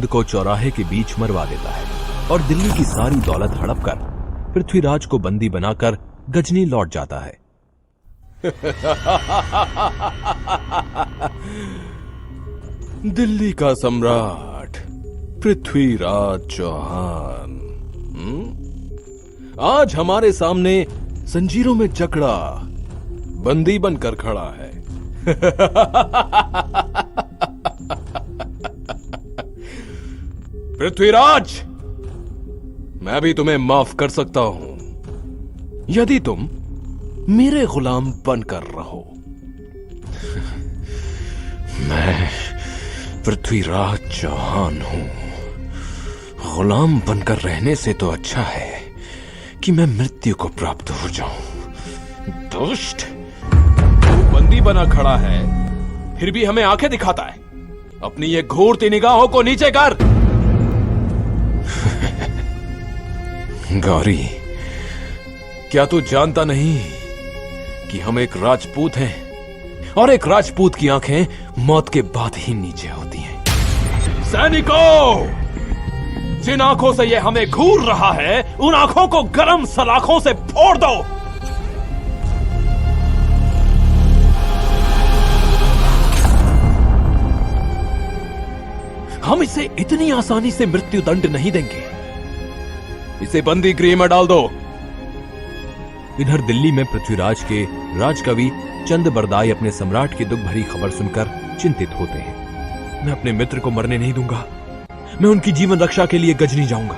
चंद को चौराहे के बीच मरवा देता है और दिल्ली की सारी दौलत हड़प कर पृथ्वीराज को बंदी बनाकर गजनी लौट जाता है। दिल्ली का सम्राट पृथ्वीराज चौहान आज हमारे सामने जंजीरों में जकड़ा बंदी बनकर खड़ा है। पृथ्वीराज, मैं भी तुम्हें माफ कर सकता हूं यदि तुम मेरे गुलाम बनकर रहो। मैं पृथ्वीराज चौहान हूं। गुलाम बनकर रहने से तो अच्छा है कि मैं मृत्यु को प्राप्त हो जाऊं। दुष्ट, तू बंदी बना खड़ा है फिर भी हमें आंखें दिखाता है। अपनी ये घूरती निगाहों को नीचे कर। गौरी, क्या तू जानता नहीं कि हम एक राजपूत हैं और एक राजपूत की आंखें मौत के बाद ही नीचे होती हैं। सैनिकों, जिन आंखों से ये हमें घूर रहा है उन आंखों को गरम सलाखों से फोड़ दो। हम इसे इतनी आसानी से मृत्यु दंड नहीं देंगे। इसे बंदी गृह में डाल दो। इधर दिल्ली में पृथ्वीराज के राजकवि चंद बरदाई अपने सम्राट की दुख भरी खबर सुनकर चिंतित होते हैं। मैं अपने मित्र को मरने नहीं दूंगा। मैं उनकी जीवन रक्षा के लिए गजनी जाऊंगा।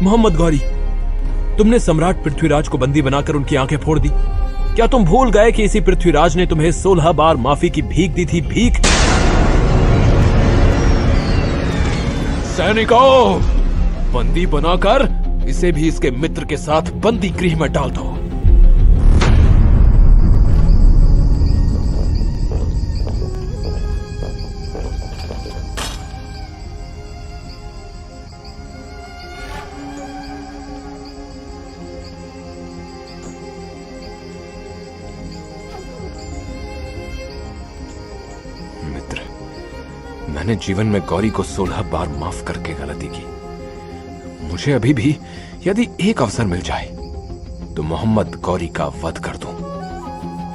मोहम्मद गौरी, तुमने सम्राट पृथ्वीराज को बंदी बनाकर उनकी आंखें फोड़ दी। क्या तुम भूल गए कि इसी पृथ्वीराज ने तुम्हें 16 बार माफी की भीख दी थी? भीख। सैनिकों, बंदी बनाकर इसे भी इसके मित्र के साथ बंदी गृह में डाल दो। मित्र, मैंने जीवन में गौरी को 16 बार माफ करके गलती की। मुझे अभी भी यदि एक अवसर मिल जाए तो मोहम्मद गौरी का वध कर दूं।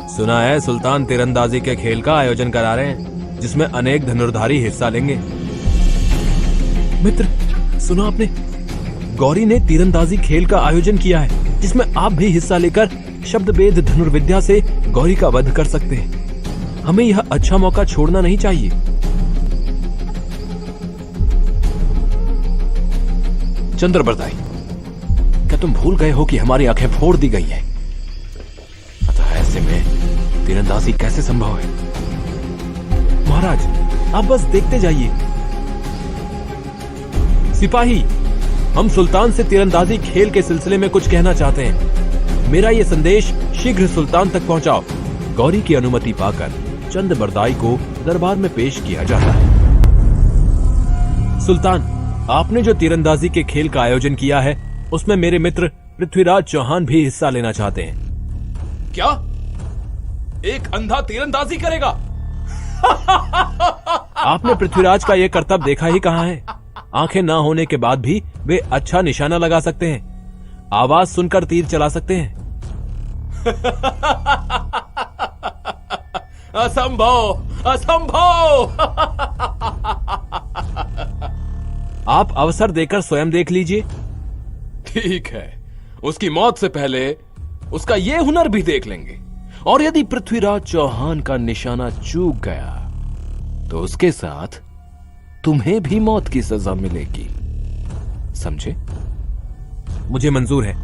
सुना है सुल्तान तीरंदाजी के खेल का आयोजन करा रहे हैं जिसमें अनेक धनुर्धारी हिस्सा लेंगे। मित्र, सुना आपने? गौरी ने तीरंदाजी खेल का आयोजन किया है जिसमें आप भी हिस्सा लेकर शब्दभेद धनुर्विद्या से गौरी का वध कर सकते हैं। हमें यह अच्छा मौका छोड़ना नहीं चाहिए। चंद्र बरदाई, क्या तुम भूल गए हो कि हमारी आंखें फोड़ दी गई हैं? अतः ऐसे में तीरंदाजी कैसे संभव है? महाराज, आप बस देखते जाइए। सिपाही, हम सुल्तान से तीरंदाजी खेल के सिलसिले में कुछ कहना चाहते हैं। मेरा यह संदेश शीघ्र सुल्तान तक पहुंचाओ। गौरी की अनुमति पाकर चंद बरदाई को दरबार में पेश किया जाता है। सुल्तान, आपने जो तीरंदाजी के खेल का आयोजन किया है उसमें मेरे मित्र पृथ्वीराज चौहान भी हिस्सा लेना चाहते हैं। क्या एक अंधा तीरंदाजी करेगा? आपने पृथ्वीराज का यह कर्तव्य देखा ही कहां है? आंखें ना होने के बाद भी वे अच्छा निशाना लगा सकते हैं, आवाज सुनकर तीर चला सकते हैं। असंभव, असंभव। आप अवसर देकर स्वयं देख लीजिए। ठीक है, उसकी मौत से पहले उसका यह हुनर भी देख लेंगे। और यदि पृथ्वीराज चौहान का निशाना चूक गया तो उसके साथ तुम्हें भी मौत की सजा मिलेगी। समझे? मुझे मंजूर है।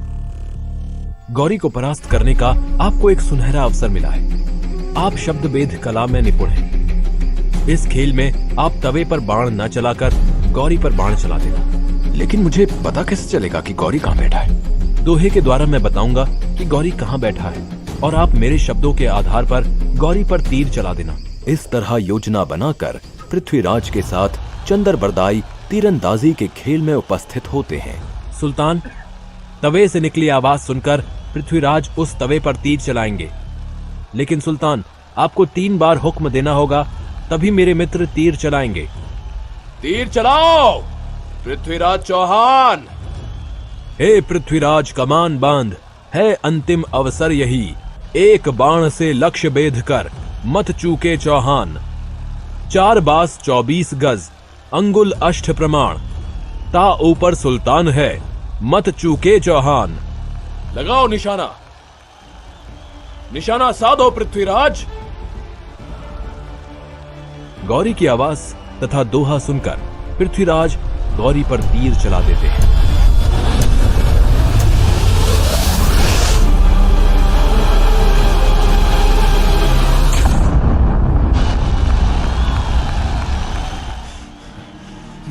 गौरी को परास्त करने का आपको एक सुनहरा अवसर मिला है। आप शब्दभेद कला में निपुण हैं। इस खेल में आप तवे पर बाण न चलाकर गौरी पर बाण चला देना। लेकिन मुझे पता कैसे चलेगा कि गौरी कहां बैठा है? दोहे के द्वारा मैं बताऊंगा कि गौरी कहां बैठा है और आप मेरे शब्दों के आधार पर गौरी पर तीर चला देना। इस तरह योजना बनाकर पृथ्वीराज के साथ चंदर बरदाई तीरंदाजी के खेल में उपस्थित होते हैं। सुल्तान, तवे से निकली आवाज सुनकर पृथ्वीराज उस तवे पर तीर चलाएंगे। लेकिन सुल्तान, आपको 3 बार हुक्म देना होगा, तभी मेरे मित्र तीर चलाएंगे। तीर चलाओ पृथ्वीराज चौहान। हे पृथ्वीराज, कमान बांध, है अंतिम अवसर यही, एक बाण से लक्ष्य बेध कर मत चूके चौहान। 4 बास 24 गज, अंगुल अष्ट प्रमाण, ता ऊपर सुल्तान है, मत चूके चौहान। लगाओ निशाना, निशाना साधो पृथ्वीराज। गौरी की आवाज तथा दोहा सुनकर पृथ्वीराज गौरी पर तीर चला देते हैं।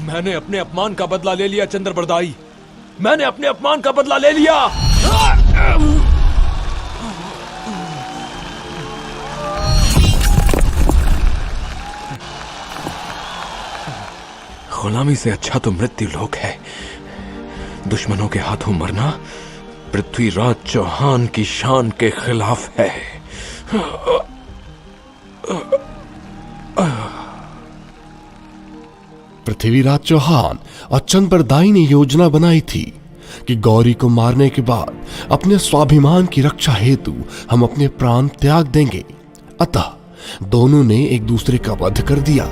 मैंने अपने अपमान का बदला ले लिया चंद्रबरदाई, मैंने अपने अपमान का बदला ले लिया। गुलामी से अच्छा तो मृत्यु लोक है। दुश्मनों के हाथों मरना पृथ्वीराज चौहान की शान के खिलाफ है। पृथ्वीराज चौहान और चंद्रबरदाई ने योजना बनाई थी कि गौरी को मारने के बाद अपने स्वाभिमान की रक्षा हेतु हम अपने प्राण त्याग देंगे। अतः दोनों ने एक दूसरे का वध कर दिया।